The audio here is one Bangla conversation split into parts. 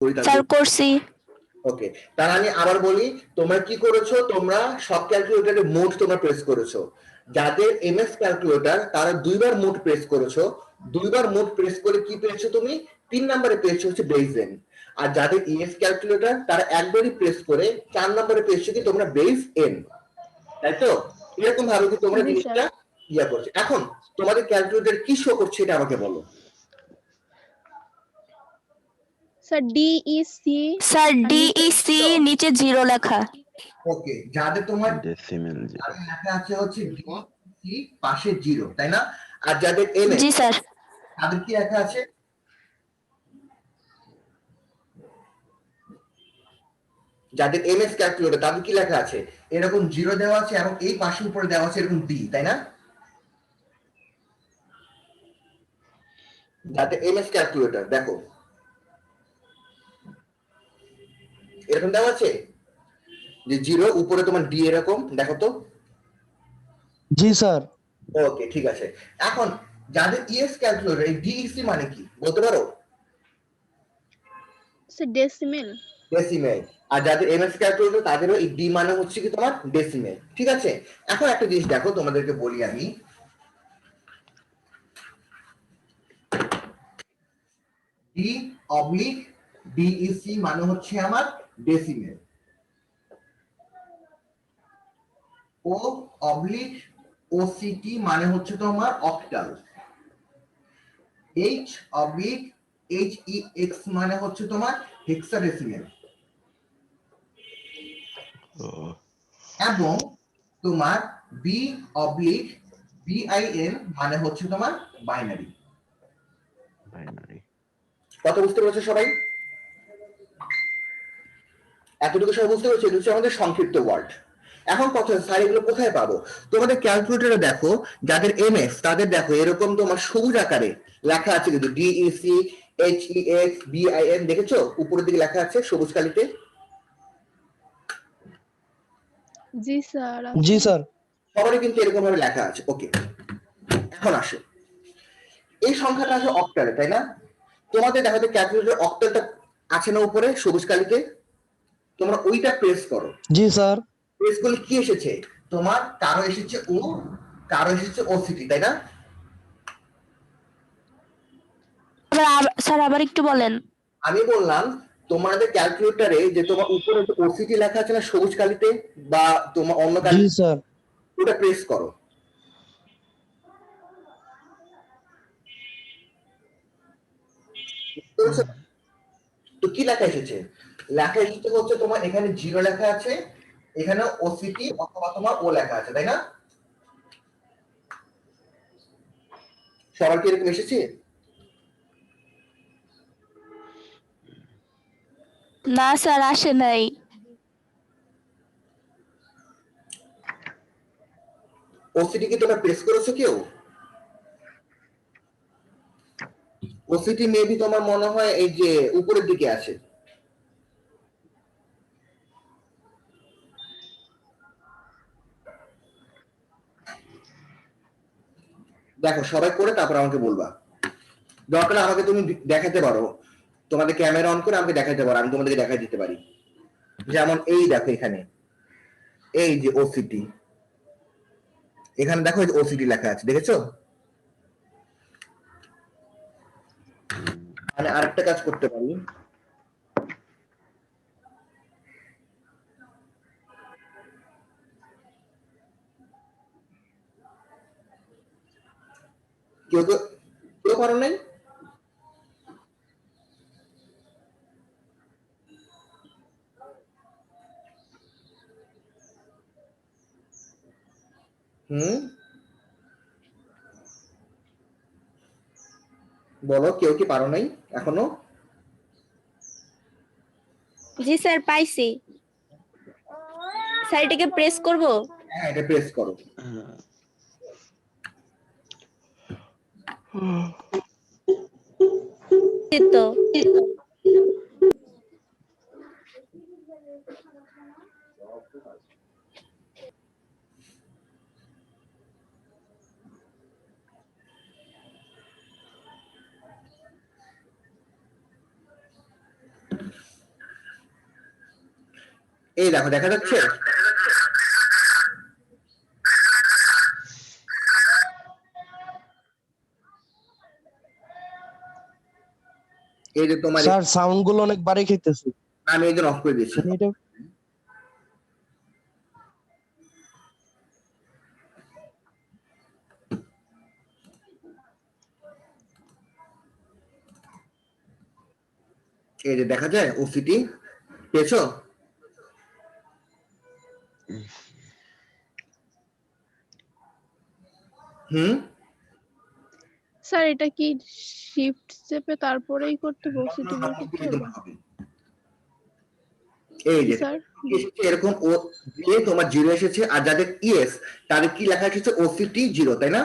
স্যার করছি। ওকে, তাহলে আমি আবার বলি, তোমরা কি করেছো, তোমরা সব ক্যালকুলেটরে মোড তোমরা প্রেস করেছো। যাদের এমএস ক্যালকুলেটর তারা দুইবার মোড প্রেস করেছো, দুইবার মোড প্রেস করে কি পেয়েছো তুমি, 3 নম্বরে পেয়েছো হচ্ছে বেস এন। আর যাদের ইএস ক্যালকুলেটর তারা একবারই প্রেস করে 4 নম্বরে পেয়েছো কি তোমরা বেস এন, তাই তো? এরকম ভাবে কি তোমরা জিনিসটা ইয়া করছো। এখন তোমাদের ক্যালকুলেটর কি শো করছে এটা আমাকে বলো। স্যার ডিইসি, স্যার ডিইসি নিচে 0 লেখা। ওকে, যাদের তোমার ডেসিমেল লেখা আছে হচ্ছে ডিইসি পাশে 0, তাই না? আর যাদের এমএস, জি স্যার। তাদের কি লেখা আছে, যাদের এমএস ক্যালকুলেটর তাদের কি লেখা আছে, এরকম 0 দেওয়া আছে এবং এই পাশে উপরে দেওয়া আছে এরকম ডি, তাই না? যাদের এমএস ক্যালকুলেটর দেখো এরকম দেওয়া আছে যে 0 উপরে তোমার ডি এরকম, দেখো তো। জি স্যার। ওকে, ঠিক আছে। এখন যাদের ইএস ক্যালকুলেটর এই ডিইসি মানে কি বলতে পারো? Sir decimal. ডেসিমেল। আর যাদের এমএস ক্যালকুলেটর তাদেরও এই ডি মানে হচ্ছে কি তোমার ডেসিমেল, ঠিক আছে? এখন একটা জিনিস দেখো তোমাদেরকে বলি আমি, ডি অবলিক ডিইসি মানে হচ্ছে আমার ডেসিমেল, ও অবলিক ওসিটি মানে হচ্ছে তোমার অক্টাল, এইচ অবলিক এইচইএক্স মানে হচ্ছে তোমার হেক্সাডেসিমেল, এবং তোমার বি অবলিক বিআইএন মানে হচ্ছে তোমার বাইনারি। কথা বুঝতে পেরেছো সবাই? এতটুকু সবাই বুঝতে পেরেছো? এটা হচ্ছে আমাদের সংক্ষিপ্ত ওয়ার্ড। এখন কথা, স্যার এগুলো কোথায় পাবো? তোমাদের ক্যালকুলেটরে দেখো যাদের এমএস তাদের দেখো এরকম তোমার সবুজ আকারে লেখা আছে কিন্তু ডিইসি এইচইএক্স বিআইএন, দেখেছো উপরের দিকে লেখা আছে সবুজ কালিতে? জি স্যার। জি স্যার। সবারই কিন্তু এরকম ভাবে লেখা আছে। ওকে, এখন আসো, এই সংখ্যাটা আছে অক্টালে, তাই না? তোমাদের দেখো যে ক্যালকুলেটর অক্টালটা আছে না উপরে সবুজ কালিতে, তোমরা ওইটা প্রেস করো। জি স্যার। প্রেস করলে কি এসেছে তোমার, কারো এসেছে ও, কারো এসেছে ওসিটি, তাই না? স্যার আবার একটু বলেন। আমি বললাম তোমাদের ক্যালকুলেটরে যে তোমার উপরে ওসিটি লেখা আছে না সবুজ কালিতে বা তোমার অন্য জি কালিতে, স্যার। ওটা প্রেস করো। তো কি লেখা এসেছে? লেখা এসেছে হচ্ছে তোমার এখানে 0 লেখা আছে, এখানে ওসিটি অথবা তোমার ও লেখা আছে, তাই না? সবার কি এরকম এসেছে? না স্যার আসে নাই। ওসিটি কি তোমরা প্রেস করেছো কেউ? ওসিটি মেবি তোমার মনে হয় এই যে উপরের দিকে আছে। দেখো সবাই করে তারপর আমাকে বলবা, দরকার আমাকে তুমি দেখাতে পারো, তোমাদের ক্যামেরা অন করে আমাকে দেখাতে পারো, আমি তোমাদেরকে দেখাই দিতে পারি। যেমন এই দেখো এখানে এই যে ওসিটি, এখানে দেখো ওসিটি লেখা আছে, দেখেছো? মানে আরেকটা কাজ করতে পারি, কেউ কেউ পারো নাই? বলো কেউ কি পারো নাই এখনো? জি স্যার পাইছি। স্যার এটাকে প্রেস করব? হ্যাঁ, এটা প্রেস করো। তো এই দেখো দেখা যাচ্ছে, এই যে তোমার স্যার সাউন্ড গুলো অনেক বাড়ি খেতেছে। আমি এই জন্য অফ করে দিয়েছি। মানে এটা এই যে দেখা যায় ওসিটি পেয়েছো? স্যার এটা কি শিফট চেপে তারপরেই করতে বলছি তুমি করতে হবে? এই যে স্যার এসেছে এরকম ও দিয়ে তোমার জিরো এসেছে, আর যাদের ইএস তাদের কি লেখা এসেছে ওসিটি জিরো, তাই না?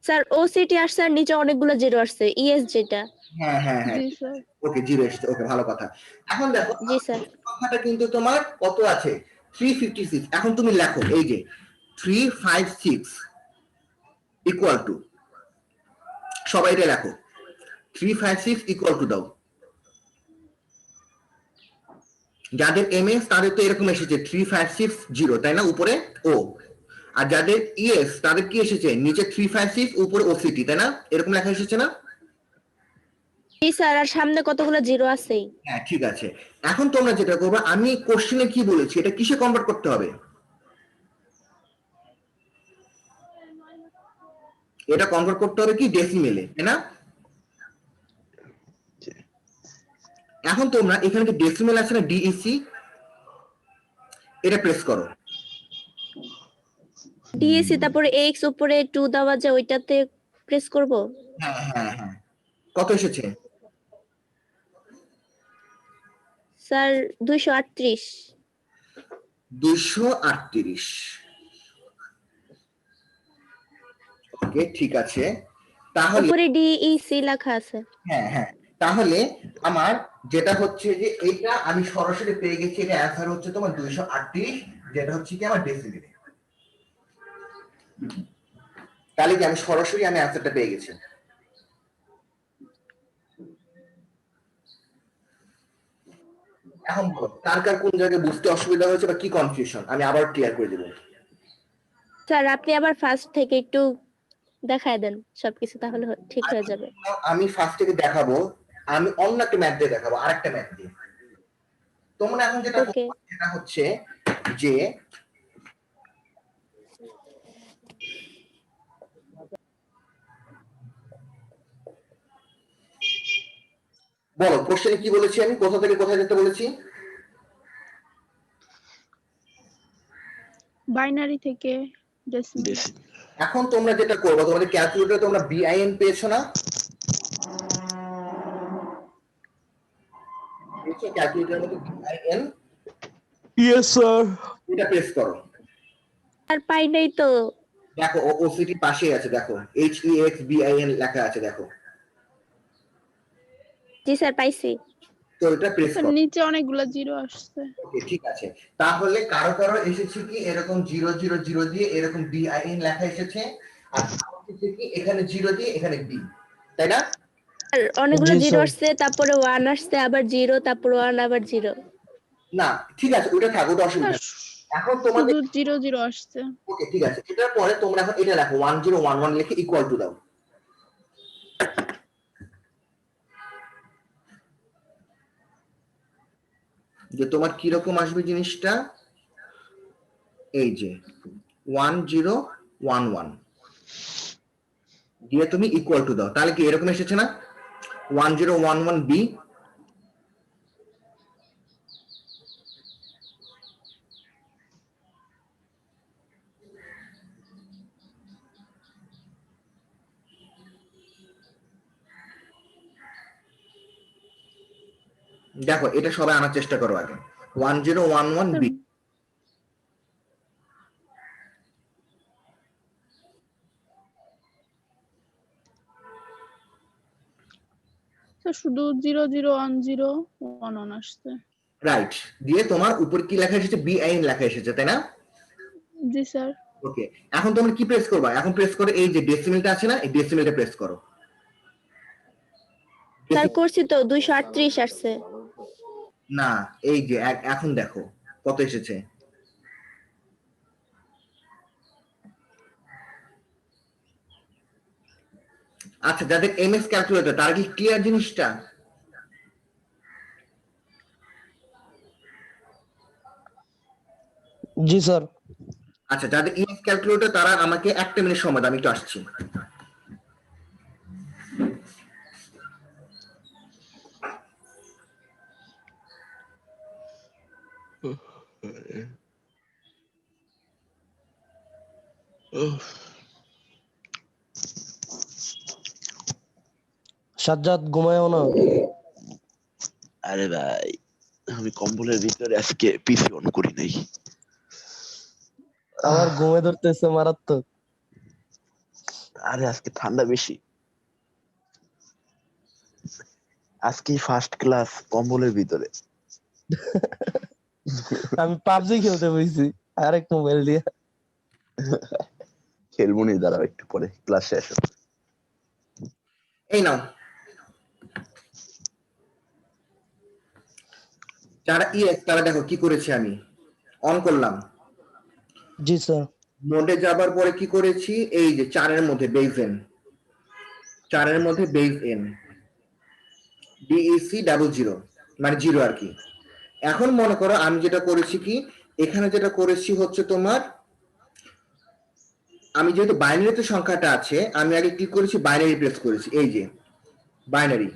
স্যার ওসিটি আসছে আর নিচে অনেকগুলো জিরো আসছে, ইএস যেটা। হ্যাঁ হ্যাঁ হ্যাঁ, জি স্যার। ওকে জিরো এসেছে, ওকে ভালো কথা। এখন দেখো জি স্যার। সংখ্যাটা কিন্তু তোমার কত আছে, 356। এখন তুমি লেখো এই যে 356 ইকুয়াল টু, সবাই এটা লেখো, 356 ইকুয়াল টু দাও। যাদের এমএস তাদের তো এরকম এসেছে 3560, তাই না, উপরে ও। আর যাদের ইএস তাদের কি এসেছে, নিচে 356 উপরে ওসিটি, তাই না, এরকম লেখা এসেছে না? জি স্যার, আর সামনে কতগুলো জিরো আছেই। হ্যাঁ ঠিক আছে। এখন তোমরা যেটা করবে, আমি কোশ্চেনে কি বলেছি এটা কিসে কনভার্ট করতে হবে, এটা কনভার্ট করতে হবে কি ডেসিমেলে, তাই না? এখন তোমরা এখানে যে ডেসিমেল আছে না, ডিইসি, এটা প্রেস করো। ডিএসি তারপরে এক্স উপরে 2 দেওয়া যায়, ওইটাতে প্রেস করব। হ্যাঁ হ্যাঁ হ্যাঁ, কত এসেছে? স্যার 238। 238। ওকে ঠিক আছে, তাহলে উপরে ডিইসি লেখা আছে। হ্যাঁ হ্যাঁ, তাহলে আমার যেটা হচ্ছে যে এটা আমি সরাসরি পেয়ে গেছি, এটা অ্যান্সার হচ্ছে তোমার 238, যেটা হচ্ছে কি আমার ডেসিমেলে। তাহলে কি আমি সরাসরি আমি অ্যান্সারটা পেয়ে গেছি। এখন বলো, কার কার কোন জায়গায় বুঝতে অসুবিধা হয়েছে বা কি কনফিউশন, আমি আবার ক্লিয়ার করে দেবো। স্যার আপনি আবার ফার্স্ট থেকে একটু দেখায় দেন সবকিছু, তাহলে ঠিক হয়ে যাবে। আমি ফার্স্ট থেকে দেখাবো, আমি অন্য একটা ম্যাথ দিয়ে দেখাবো, আরেকটা ম্যাথ দিয়ে। তোমরা এখন যেটা ওকে। করবে সেটা হচ্ছে যে বলো কোশ্চেনে কি বলেছি, আমি কোথা থেকে কোথায় যেতে বলেছি? বাইনারি থেকে ডেসিমেল। এখন তোমরা যেটা করবে, তোমাদের ক্যালকুলেটরে তোমরা বিআইএন পেয়েছো না? পেয়েছো ক্যালকুলেটরের মধ্যে বিআইএন? Yes sir. এটা প্রেস করো। আর পাই নাই তো। দেখো ওসিটি পাশেই আছে, দেখো HEXBIN লেখা আছে, দেখো। জি স্যার পাইছি। তো এটা প্রেস স্যার করো। নিচে অনেকগুলো জিরো আসছে। ওকে ঠিক আছে, তাহলে কারো কারো এসেছে কি এরকম 000 দিয়ে এরকম বিআইএন লেখা এসেছে, আর কারো এসেছে কি এখানে 0 দিয়ে এখানে বি, তাই না? আর অনেকগুলো জি, জিরো স্যার। আসছে, তারপরে 1 আসছে, আবার 0, তারপর 1 আবার 0। না ঠিক আছে, ওটা থাক, ওটা অসুবিধা স্যার নেই। এখন তোমাদের শুধু জিরো জিরো আসছে। ওকে ঠিক আছে, এটার পরে তোমরা এখন এটা লেখো 1011 লিখে ইকুয়াল টু দাও। যে তোমার কি রকম আসবে জিনিসটা, এই যে 1011 দিয়ে তুমি ইকুয়াল টু দাও, তাহলে কি এরকম এসেছে না 1011 বি? দেখো এটা সবাই আনার চেষ্টা করো আগে, 1011 বি। স্যার শুধু 001011 আসছে। রাইট, দিয়ে তোমার উপর কি লেখা এসেছে, বিআইএন লেখা এসেছে, তাই না? জি স্যার। ওকে, এখন তোমরা কি প্রেস করবা, এখন প্রেস করে এই যে ডেসিমেলটা আছে না, এই ডেসিমেলটা প্রেস করো। স্যার করছি তো, 238 আসছে। না এই যে এখন দেখো কত এসেছে? আচ্ছা, যাদের এমএস ক্যালকুলেটর তারা কি ক্লিয়ার জিনিসটা? জি স্যার। আচ্ছা, যাদের ইএস ক্যালকুলেটর তারা আমাকে একটা মিনিট সময় দাও, আমি একটু আসছি। সাজ্জাদ ঘুমায়ও না। আরে ভাই, আমি কম্বলের ভিতরে আজকে পিসি অন করি নাই। আমার ঘুমে ধরতেছে মারাত্মক। আরে আজকে ঠান্ডা বেশি, আজকে ফার্স্ট ক্লাস কম্বলের ভিতরে। আমি পাবজি খেলতে বসেছি আরেক মোবাইল দিয়ে। খেলবো নি, দাঁড়াও একটু পরে ক্লাস শেষ হবে। এই নাও, যারা ইএস তারা দেখো কি করেছি আমি। অন করলাম, জি স্যার। মোডে যাবার পরে কি করেছি, এই যে 4-এর মধ্যে বেজ এন, 4-এর মধ্যে বেজ এন, ডিইসি 00 মানে 0 আর কি। এখন মনে করো আমি যেটা করেছি কি, এখানে যেটা করেছি হচ্ছে তোমার, আমি যেহেতু বাইনারিতে সংখ্যাটা আছে, আমি আগে ক্লিক করেছি বাইনারি প্রেস করেছি, এই যে বাইনারি,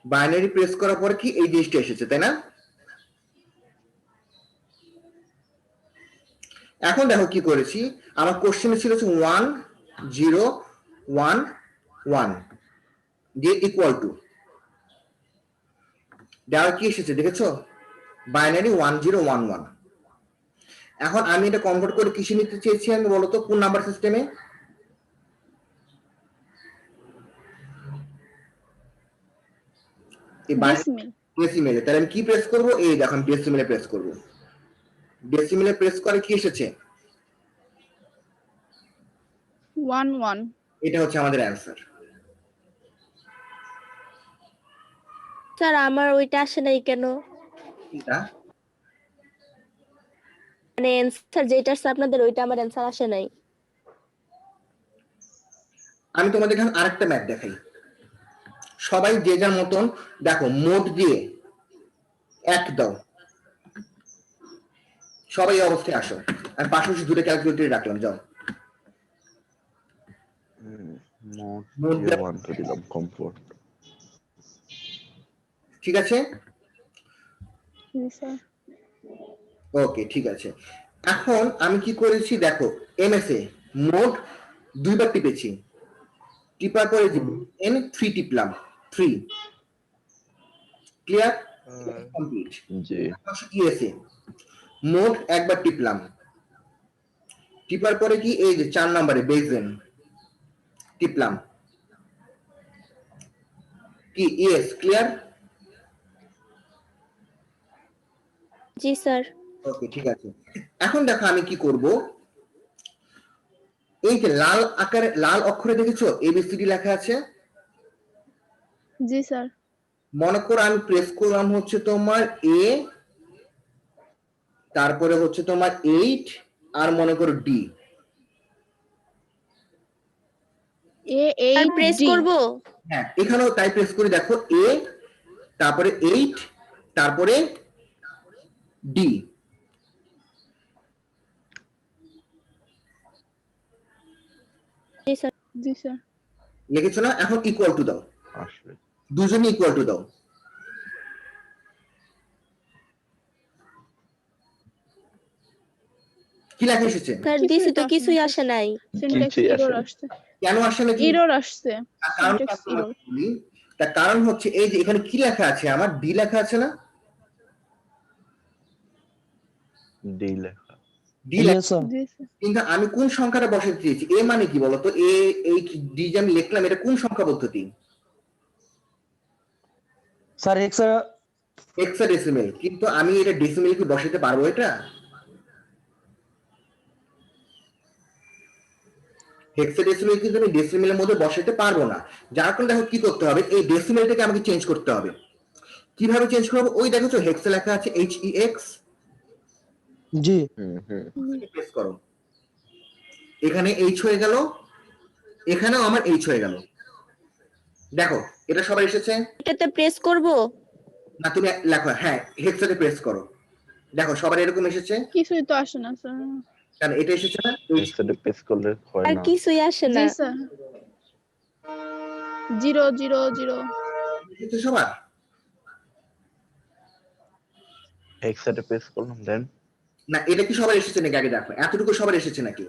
বাইনারি প্রেস করার পরে কি এই জিনিসটা এসেছে, তাই না? এখন দেখো কি করেছি, আমার কোশ্চেনে ছিল 1011 দিয়ে ইকুয়াল টু, দেওয়ার কি এসেছে দেখেছো, বাইনারি 1011। এখন আমি এটা কনভার্ট করে কিসে নিতে চেয়েছি আমি, বলতো কোন নাম্বার সিস্টেমে? ডেসিমেল। ডেসিমেলে। তাহলে আমি কি প্রেস করব, এই দেখো আমি ডেসিমেলে প্রেস করব, ডেসিমেলে প্রেস করে কি এসেছে, 11। এটা হচ্ছে আমাদের অ্যান্সার। স্যার আমার ওইটা আসে নাই কেন? এটা মানে অ্যান্সার যেটা আছে আপনাদের, ওইটা আমার অ্যান্সার আসে নাই। আমি তোমাদের এখানে আরেকটা ম্যাপ দেখাই, সবাই যে যার মতন দেখো মোড দিয়ে 1 দাও, সবাই এই অবস্থায় আসো। আমি পাশাপাশি দুটো ক্যালকুলেটর রাখলাম, যাও মোড দিয়ে 1 তো দিলাম, কমফোর্ট। ঠিক আছে, জি স্যার। ওকে ঠিক আছে। এখন আমি কি করেছি দেখো, এমএস এ মোড 2বার টিপেছি, টিপার পরে এন 3 টিপলাম, 3 ক্লিয়ার কমপ্লিট। জি ইএসএ মোড 1বার টিপলাম, টিপার পরে কি এই যে 4 নম্বরে বেজেন টিপলাম, কি ইএস ক্লিয়ার? জি স্যার। ওকে ঠিক আছে। এখন দেখো আমি কি করব, এই যে লাল আকারে লাল অক্ষরে দেখেছো এবিসিডি লেখা আছে, জি স্যার। মনে করো আমি প্রেস করলাম হচ্ছে তোমার এ, তারপরে হচ্ছে তোমার 8, আর মনে করো ডি। আর প্রেস A8D। করব? হ্যাঁ এখানেও তাই প্রেস করে দেখো, এ তারপরে 8 তারপরে ডি, জি স্যার। জি স্যার। লিখেছো না? এখন ইকুয়াল টু দাও, আসলে দুজনে ইকুয়াল টু দাও। কি লেখা এসেছে? স্যার দিছি তো, কিছুই আসে নাই। সিনট্যাক্স কিছুই আসে এরর না। আসছে। কেন আসে না? এরর আসছে। তার কারণ সিনট্যাক্স এরর। তার কারণ হচ্ছে এই যে এখানে কি লেখা আছে, আমার ডি লেখা আছে না, ডি লেখা। D yes sir. জি স্যার। কিন্তু আমি কোন সংখ্যাটা বসাতে চেয়েছি, এ মানে কি বলতো, এ এই ডি যে আমি লিখলাম এটা কোন সংখ্যা পদ্ধতি? Sir hexadecimal. কিন্তু আমি এটা ডেসিমেল কি বসাতে পারবো? এটা হেক্সাডেসিমেল কিন্তু আমি ডেসিমেলের মধ্যে বসাতে পারবো না, যার কারণে দেখো কি করতে হবে, এই ডেসিমেলটাকে আমাকে চেঞ্জ করতে হবে। কিভাবে চেঞ্জ করবো, ওই দেখো হেক্সা লেখা আছে HEX, জি প্রেস করো। এখানে এইচ হয়ে গেল, এখানেও আমার এইচ হয়ে গেল। দেখো এটা সবাই এসেছে এটাতে প্রেস করব? না? তুমি লেখো হ্যাঁ হেক্সাতে প্রেস করো। দেখো সবার এরকম এসেছে, কিছুই তো আসে না স্যার। কারণ এটা এসেছে না, হেক্সাতে প্রেস করলে হয় আর না। কিছুই আসে জি না। স্যার 000 এসেছে সবার। হেক্সাতে প্রেস করলাম দেন। না এটা কি সবার এসেছে নাকি আগে দেখো, এতটুকু সবার এসেছে নাকি?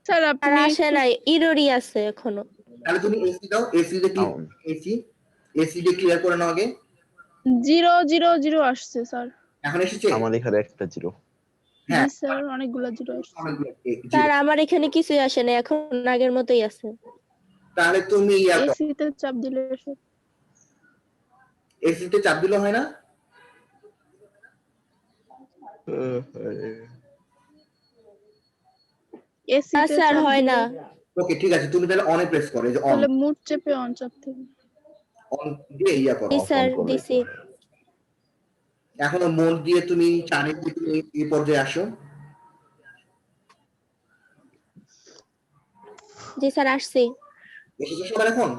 স্যার আর আপনি আসে নাই, ইরোরই আছে এখনো। তাহলে তুমি এসি দাও, এসি দিয়ে ক্লিক, এসি এসি দিয়ে ক্লিয়ার করে নাও আগে। 000 আসছে স্যার। এখন এসেছে? আমার এখানে একটা জিরো। জি হ্যাঁ স্যার অনেকগুলা 0 আসছে। অনেকগুলো স্যার zero। আমার এখানে কিছুই আসে না, এখন আগের মতোই আছে। তাহলে তুমি ইয়া করো, এসিতে চাপ দিলে সব এসিতে চাপ দিলে হয় না? এসিতে স্যার চাপ হয় দিলে না। ওকে ঠিক আছে, তুমি তাহলে অনে প্রেস করো, এই যে অন, তাহলে মুড চেপে অন চাপতে হবে। অন দিয়ে ইয়া করো। জি অফ স্যার অন করলে দিছি। এখনো মোড দিয়ে তুমি টানে দিয়ে তুমি এই পর্যায়ে আসো। জি স্যার আসছি। এসেছে সবার এখন?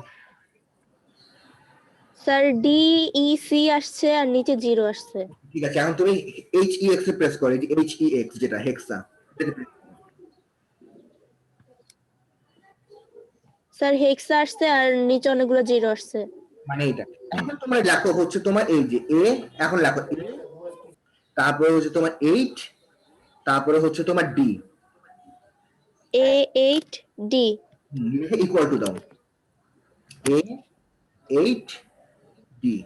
স্যার ডি ই সি আসছে আর নিচে 0 আসছে। ঠিক আছে, এখন তুমি এইচ ই এক্স এ প্রেস করো, এই যে এইচ ই এক্স যেটা হেক্সা, স্যার হেক্সা আসছে আর নিচে অনেকগুলো 0 আসছে। মানে এটা। এখন তোমার লেখো হচ্ছে তোমার এই যে এ, এখন লেখো এ, তারপরে হচ্ছে তোমার এইট, তারপরে হচ্ছে তোমার ডি, A8 ডি। লিখে ইকুয়াল টু দাও, এ এইট ডি।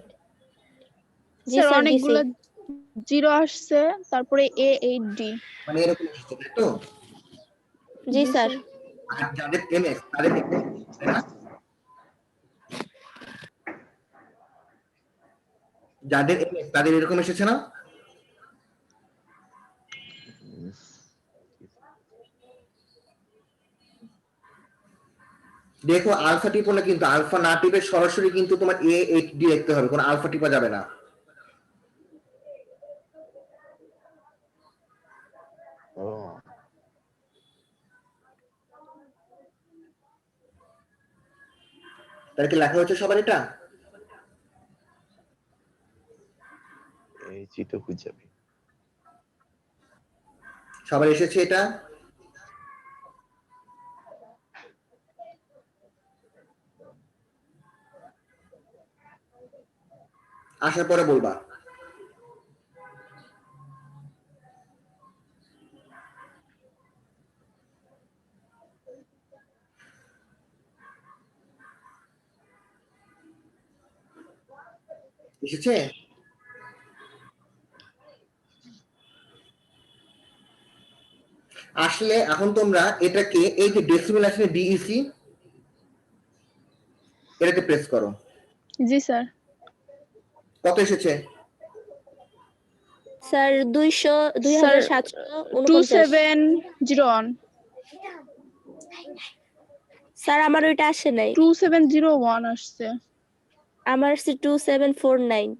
জি স্যার স্যার দিছি। অনেকগুলা 0 আসছে তারপরে A8D। মানে এরকম এসেছে তাই তো? জি স্যার। আর যাদের এমএক্স তাদের তাই না? যাদের এমএক্স তাদের এরকম এসেছে না? দেখো আলফা টিপো না, কিন্তু আলফা না টিপে সরাসরি কিন্তু তোমার এ এইট ডি লিখতে হবে, কোনো আলফা টিপা যাবে না। ও তাহলে কি লেখা হচ্ছে সবার এটা? এই চিতো খুঁজাবি। সবার এসেছে এটা? আসার পরে বলবা। এসেছে? আসলে এখন তোমরা এটাকে এই যে ডেসিমেল আছে ডিইসি, এটাকে প্রেস করো। জি স্যার কত এসেছে? Sir sir 2749। 2701 স্যার আমার ওইটা আসে নাই, 2701 আসছে। আমার আসছে 2749।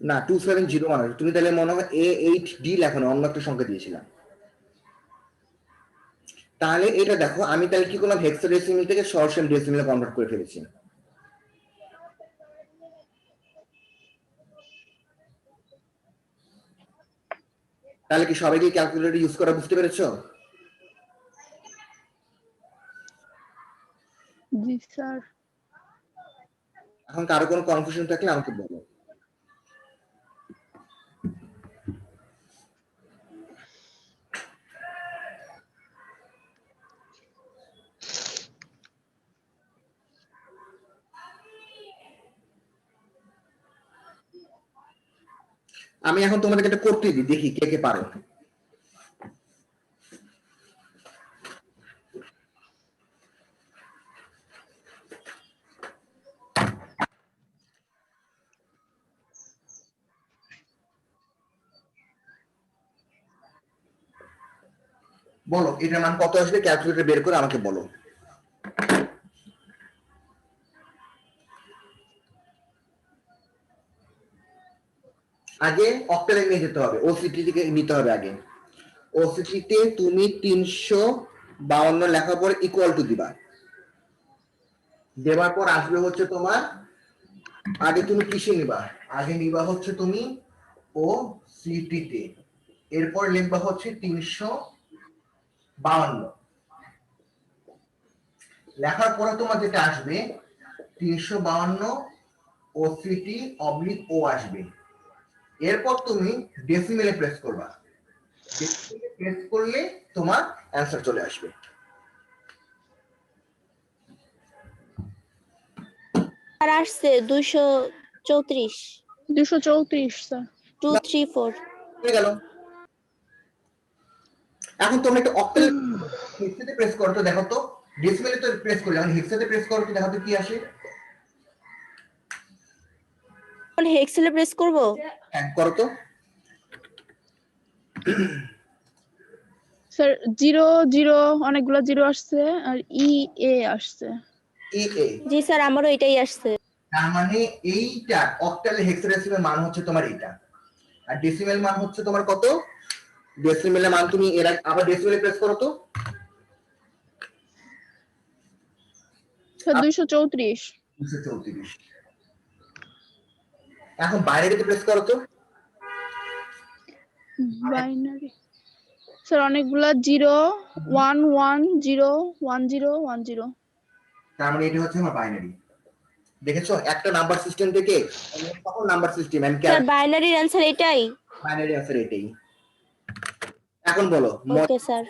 না 2701, তুমি তাহলে মনে হয় এ এইট ডি লেখো না, অন্য একটা সংখ্যা দিয়েছিলাম। তাহলে এটা দেখো আমি তাহলে কি করলাম, হেক্সাডেসিমেল থেকে সরাসরি ডেসিমেলে কনভার্ট করে ফেলেছি। তাহলে কি সবাই কি ক্যালকুলেটর ইউজ করা বুঝতে পেরেছো? জি স্যার এখন কারো কোনো কনফিউশন থাকলে আমাকে বলো। আমি এখন তোমাদেরকে এটা করতে দিই, দেখি কে কে পারো। বলো এটার মান কত আসবে, ক্যালকুলেটর বের করে আমাকে বলো। আগে অক্টালে নিয়ে যেতে হবে, ওসিটি থেকে নিতে হবে আগে। ওসিটিতে তুমি 352 লেখার পর ইকুয়াল টু দিবা, দেওয়ার পর আসবে হচ্ছে তোমার, আগে তুমি কিসে নিবা, আগে নিবা হচ্ছে তুমি ও সিটিতে, এরপর লিখবা হচ্ছে 352, লেখার পরে তোমার যেটা আসবে 352 ও সিটি অবলিক ও আসবে, এরপর তুমি ডেসিমেলে প্রেস করবা, ডেসিমেলে প্রেস করলে তোমার অ্যান্সার চলে আসবে। আর আসছে 234 234 স্যার। 234। হয়ে গেল। এখন তোমরা একটু অক্টাল হেক্সাতে প্রেস করো তো, দেখো তো ডেসিমেলে তো প্রেস করলে, এখন হেক্সাতে প্রেস করো তো, দেখো তো কি আসে। এখন হেক্সেলে প্রেস করব। হ্যাঁ করো তো। স্যার 0 অনেকগুলো 0 আসছে আর এ আসছে। ই এ, জি স্যার, আমারও এটাই আসছে। তার মানে এইটা অক্টালে হেক্সাডেসিমেল মান হচ্ছে তোমার এইটা, আর ডেসিমেল মান হচ্ছে তোমার কত, ডেসিমেলের মান তুমি এর আবার ডেসিমেলে প্রেস করো তো। স্যার 234। 234। এখন বাইনারিতে প্রেস করো তো। বাইনারি স্যার অনেকগুলা 0 1 1 0 1 0 1 0। তার মানে এটা হচ্ছে আমার বাইনারি। দেখেছো একটা নাম্বার সিস্টেম থেকে তখন নাম্বার সিস্টেম এন্ড স্যার বাইনারির অ্যান্সার এটাই। বাইনারি আনসার এটাই। এখন বলো ওকে স্যার।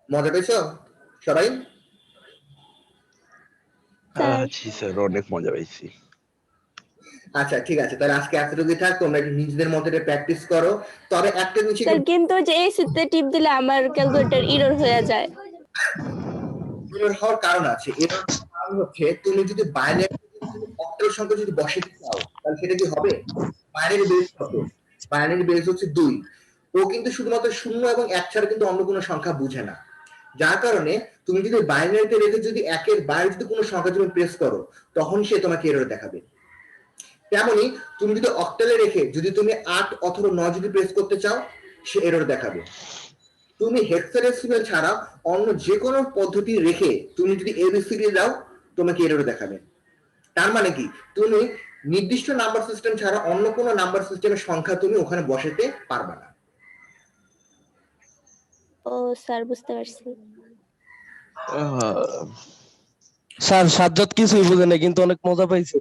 মজা পেয়েছো সবাই? স্যার জি স্যার, অনেক মজা পাইছি। আচ্ছা ঠিক আছে, তাহলে আজকে এতটুকুই থাক, তোমরা একটু নিজেদের মতো প্র্যাকটিস করো। তবে একটা জিনিস স্যার কিন্তু ওই যে এই সিতে টিপ দিলে আমার ক্যালকুলেটর এরর হয়ে যায়। এরর হওয়ার কারণ আছে, এরর কারণ হচ্ছে তুমি যদি বাইনারি অক্টাল সংখ্যা যদি বসাতে চাও তাহলে সেটা কি হবে, বাইনারি বেস কত, বাইনারি বেস হচ্ছে 2, ও কিন্তু শুধুমাত্র 0 এবং 1 ছাড়া কিন্তু অন্য কোনো সংখ্যা বুঝে না, যার কারণে তুমি যদি বাইনারিতে রেখে যদি একের বাইরে যদি কোনো সংখ্যা তুমি প্রেস করো তখন সে তোমাকে এরর দেখাবে। তেমনি তুমি যদি অক্টালে রেখে যদি তুমি 8 অথবা 9 যদি প্রেস করতে চাও সে এরর দেখাবে। তুমি হেক্সাডেসিমেল ছাড়া অন্য যে কোনো পদ্ধতি রেখে তুমি যদি এবিসিডি দাও তোমাকে এরর দেখাবে। তার মানে কি তুমি নির্দিষ্ট নাম্বার সিস্টেম ছাড়া অন্য কোনো নাম্বার সিস্টেমের সংখ্যা তুমি ওখানে বসাতে পারবে না। ও স্যার বুঝতে পারছি। স্যার সাজ্জাদ কিছুই বুঝে না কিন্তু অনেক মজা পাইছে।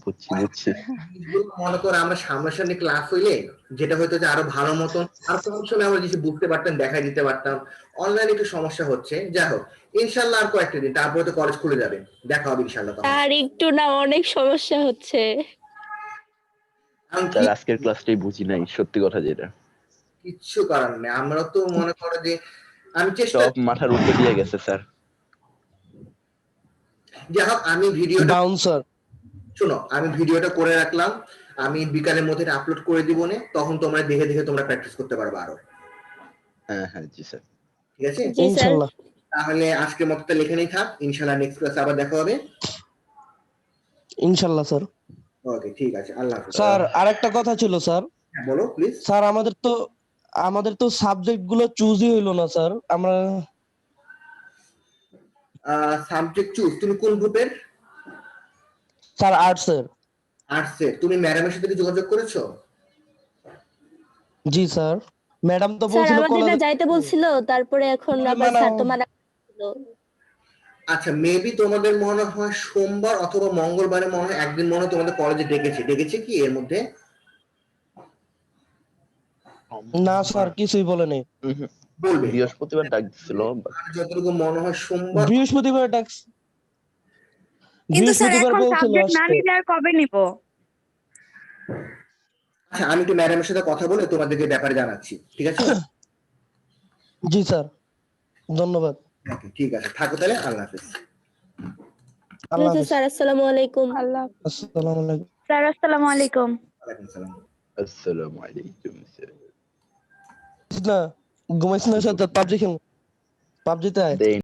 বুঝছি বুঝছি। মনে করো আমরা সামনাসামনি ক্লাস হইলে যেটা হয়তো যে আরো ভালো মতন আর কোন সময় আমরা কিছু বুঝতে পারতাম, দেখাই দিতে পারতাম, অনলাইনে একটু সমস্যা হচ্ছে, যাই হোক ইনশাল্লাহ আর কয়েকটা দিন তারপরে তো কলেজ খুলে যাবে, দেখা হবে ইনশাল্লাহ তখন। আর একটু না অনেক সমস্যা হচ্ছে। কারণ স্যার আজকের ক্লাসটাই বুঝি নাই, সত্যি কথা যেটা। কিচ্ছু করার নেই, আমরা তো মনে করো যে আমি চেষ্টা, সব মাথার উপরে দিয়ে গেছে স্যার। যাই হোক আমি ভিডিওটা বাউন্সার। শোনো, আমি ভিডিওটা করে রাখলাম, আমি বিকালের মধ্যে আপলোড করে দিব নে, তখন তোমরা দেখে দেখে তোমরা প্র্যাকটিস করতে পারবে আরো। হ্যাঁ হ্যাঁ জি স্যার। ঠিক আছে, জি স্যার। ইনশাআল্লাহ। তাহলে আজকের মতো তাহলে এখানেই থাক, ইনশাল্লাহ নেক্সট ক্লাসে আবার দেখা হবে। ইনশাআল্লাহ স্যার। ওকে ঠিক আছে, আল্লাহ হাফেজ। স্যার আরেকটা কথা ছিল স্যার। হ্যাঁ বলো প্লিজ। স্যার আমাদের তো সাবজেক্ট গুলো চুজই হইলো না স্যার। আমরা সাবজেক্ট চুজ, তুমি কোন গ্রুপের? স্যার আর্টসের। আর্টসের। তুমি ম্যাডামের সাথে কি যোগাযোগ করেছো? জি স্যার, ম্যাডাম তো স্যার বলছিল আমাদের না কলেজে যাইতে বলছিল, তারপরে এখন আবার স্যার তো মানা করছিল। আচ্ছা মেবি তোমাদের মনে হয় সোমবার অথবা মঙ্গলবারে মনে হয় একদিন মনে হয় তোমাদের কলেজে ডেকেছে কি এর মধ্যে? না স্যার কিছুই বলেনি। বলবে বৃহস্পতিবার ডাক দিছিল। আর যতটুকু মনে হয় সোমবার। বৃহস্পতিবার ডাকস, কিন্তু স্যার বৃহস্পতিবার এখন বলছিল সাবজেক্ট না আসতে। নিলে আর কবে নিব? আচ্ছা আমি একটু ম্যাডামের সাথে কথা বলে তোমাদেরকে ব্যাপারে জানাচ্ছি, ঠিক আছে? জি স্যার, ধন্যবাদ। ওকে ঠিক আছে, থাকো তাহলে, আল্লাহ হাফেজ। আল্লাহ হাফেজ। স্যার আসসালামু আলাইকুম। আল্লাহ আসসালামু আলাইকুম। স্যার আসসালামু আলাইকুম। ওয়ালাইকুম সালাম। আসসালামু আলাইকুম স্যার। না ঘুমাইছ না সাথে পাবজি খেল পাবজিতে আয় দেই